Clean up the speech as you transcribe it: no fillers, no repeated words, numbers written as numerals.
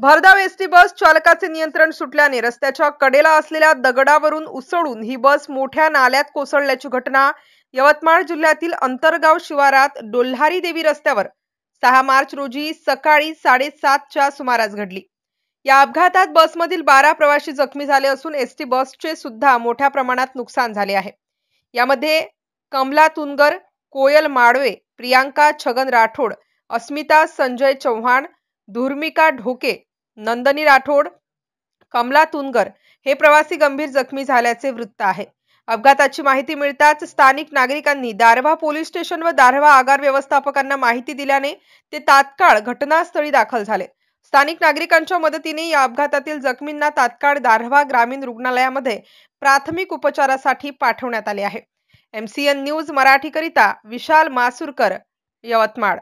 भरधाव ST bus चालकाचे नियंत्रण सुटल्याने रस्त्याच्या कडेला असलेल्या दगडावरून उसळून ही बस मोठ्या नाल्यात कोसळल्याची घटना यवतमाळ जिल्ह्यातील अंतरगाव शिवारात डोल्हारी देवी रस्त्यावर 6 मार्च रोजी सकाळी 7:30च्या सुमारास घडली। या अपघातात बसमधील 12 प्रवासी जखमी झाले असून एसटी बसचे सुद्धा मोठ्या प्रमाणात नुकसान झाले आहे। यामध्ये कमला तुनगर, कोयल माडवे, प्रियांका छगन राठोड, अस्मिता संजय चौहान, धुर्मिका ढोके, नंदनी राठोड, कमला तुनगर हे प्रवासी गंभीर जखमी झाल्याचे वृत्त आहे। अपघाताची माहिती मिळताच स्थानिक नागरिकांनी दारव्हा पोलीस स्टेशन व दारव्हा आगार व्यवस्थापकांना माहिती दिल्याने ते तात्काळ घटनास्थळी दाखल झाले। स्थानिक नागरिकांच्या मदतीने या अपघातातील जखमींना तात्काळ दारव्हा ग्रामीण रुग्णालयामध्ये प्राथमिक उपचारासाठी पाठवण्यात आले आहे। MCN न्यूज मराठी करिता विशाल मासुरकर, यवतमाळ।